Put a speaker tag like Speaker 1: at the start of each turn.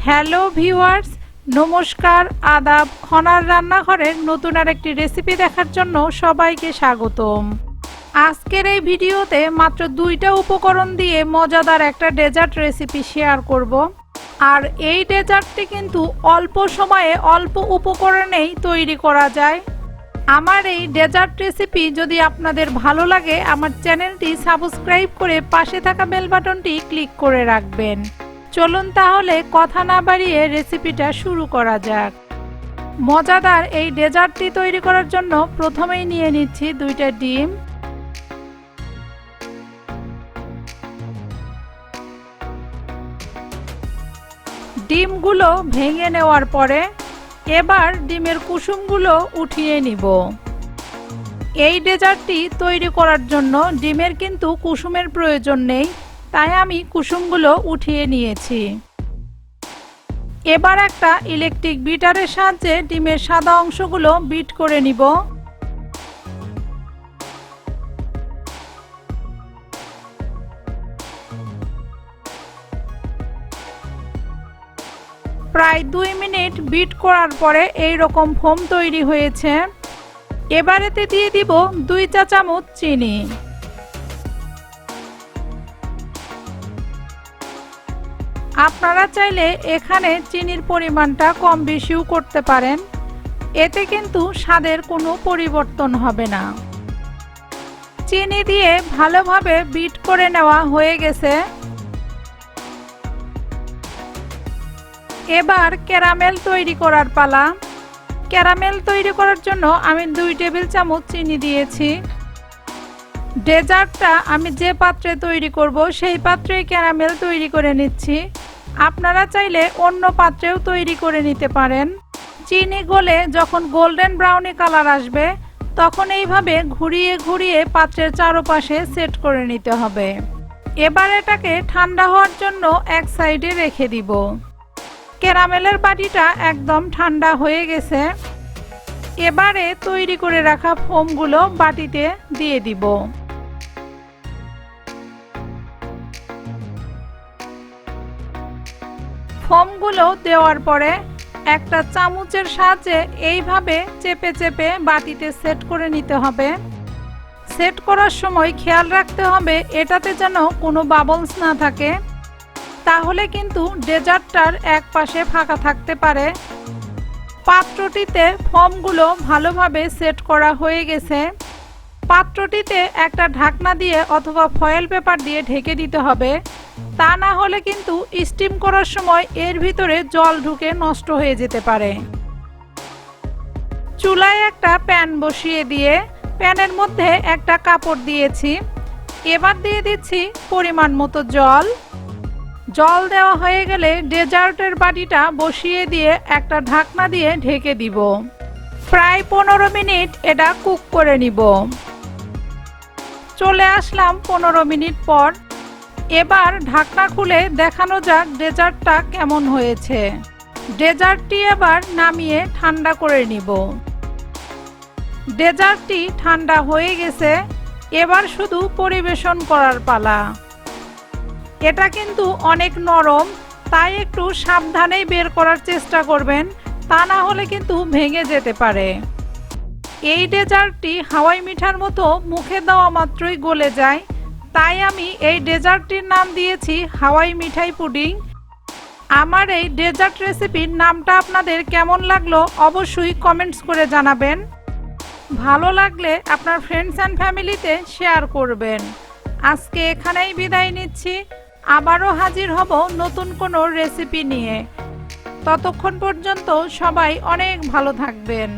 Speaker 1: Hello viewers, নমস্কার, আদাব। খনার রান্নাঘরের নতুন আরেকটি রেসিপি দেখার জন্য সবাইকে স্বাগতম। আজকের এই ভিডিওতে মাত্র 2টা উপকরণ দিয়ে মজাদার একটা ডেজার্ট রেসিপি শেয়ার করব। আর এই ডেজার্টটি কিন্তু অল্প সময়ে অল্প উপকরণেই তৈরি করা যায়। আমার এই ডেজার্ট রেসিপি যদি আপনাদের ভালো লাগে, আমার চ্যানেলটি সাবস্ক্রাইব করে পাশে থাকা বেল বাটনটি ক্লিক করে রাখবেন। চলুন তাহলে কথা না বাড়িয়ে রেসিপিটা শুরু করা যাক। মজাদার এই ডেজার্টটি তৈরি করার জন্য প্রথমেই নিয়ে নিচ্ছি 2টা ডিম। ডিমগুলো ভেঙে নেওয়ার পরে এবার ডিমের কুসুমগুলো উঠিয়ে নিব। এই ডেজার্টটি তৈরি করার জন্য ডিমের কিন্তু কুসুমের প্রয়োজন নেই, তাই আমি কুসুমগুলো উঠিয়ে নিয়েছি। এবার একটা ইলেকট্রিক বিটারের সাহায্যে ডিমের সাদা অংশগুলো বিট করে নিব। প্রায় 2 মিনিট বিট করার পরে এই রকম ফোম তৈরি হয়েছে। এবার এতে দিয়ে দিব 2 চা চামচ চিনি। আপনারা চাইলে এখানে চিনির পরিমাণটা কম বেশিও করতে পারেন, এতে কিন্তু স্বাদের কোনো পরিবর্তন হবে না। চিনি দিয়ে ভালোভাবে বিট করে নেওয়া হয়ে গেছে। এবার ক্যারামেল তৈরি করার পালা। ক্যারামেল তৈরি করার জন্য আমি 2 টেবিল চামচ চিনি দিয়েছি। ডেজার্টটা আমি যে পাত্রে তৈরি করব সেই পাত্রেই ক্যারামেল তৈরি করে নিচ্ছি। আপনারা চাইলে অন্য পাত্রেও তৈরি করে নিতে পারেন। চিনি গলে যখন গোল্ডেন ব্রাউনি কালার আসবে তখন এইভাবে ঘুরিয়ে ঘুরিয়ে পাত্রের চারপাশে সেট করে নিতে হবে। এবার এটাকে ঠান্ডা হওয়ার জন্য এক সাইডে রেখে দিব। ক্যারামেলের বাটিটা একদম ঠান্ডা হয়ে গেছে। এবারে তৈরি করে রাখা ফোমগুলো বাটিতে দিয়ে দিব। ফোমগুলো দেওয়ার পরে একটা চামচের সাহায্যে এইভাবে চেপে চেপে বাটিতে সেট করে নিতে হবে। সেট করার সময় খেয়াল রাখতে হবে এটাতে যেন কোনো বাবলস না থাকে, তাহলে কিন্তু ডেজার্টটার এক পাশে ফাঁকা থাকতে পারে। পাত্রটিতে ফোমগুলো ভালোভাবে সেট করা হয়ে গেছে। পাত্রটিতে একটা ঢাকনা দিয়ে অথবা ফয়েল পেপার দিয়ে ঢেকে দিতে হবে, তা না হলে কিন্তু স্টিম করার সময় এর ভিতরে জল ঢুকে নষ্ট হয়ে যেতে পারে। চুলায় একটা প্যান বসিয়ে দিয়ে প্যানের মধ্যে একটা কাপড় দিয়েছি। এবার দিয়ে দিচ্ছি পরিমাণ মতো জল। জল দেওয়া হয়ে গেলে ডেজার্টের বাটিটা বসিয়ে দিয়ে একটা ঢাকনা দিয়ে ঢেকে দিব। প্রায় 15 মিনিট এটা কুক করে নিব। চলে আসলাম 15 মিনিট পর। এবার ঢাকনা খুলে দেখানো যাক ডেজার্টটা কেমন হয়েছে। ডেজার্টটি এবার নামিয়ে ঠান্ডা করে নিব। ডেজার্টটি ঠান্ডা হয়ে গেছে। এবার শুধু পরিবেশন করার পালা। এটা কিন্তু অনেক নরম, তাই একটু সাবধানেই বের করার চেষ্টা করবেন, তা না হলে কিন্তু ভেঙে যেতে পারে। এই ডেজার্টটি হাওয়াই মিঠার মতো মুখে দেওয়া মাত্রই গলে যায়, তাই আমি এই ডেজার্টটির নাম দিয়েছি হাওয়াই মিঠাই পুডিং। আমার এই ডেজার্ট রেসিপির নামটা আপনাদের কেমন লাগলো অবশ্যই কমেন্টস করে জানাবেন। ভালো লাগলে আপনার ফ্রেন্ডস অ্যান্ড ফ্যামিলিতে শেয়ার করবেন। আজকে এখানেই বিদায় নিচ্ছি। আবারও হাজির হব নতুন কোনো রেসিপি নিয়ে। ততক্ষণ পর্যন্ত সবাই অনেক ভালো থাকবেন।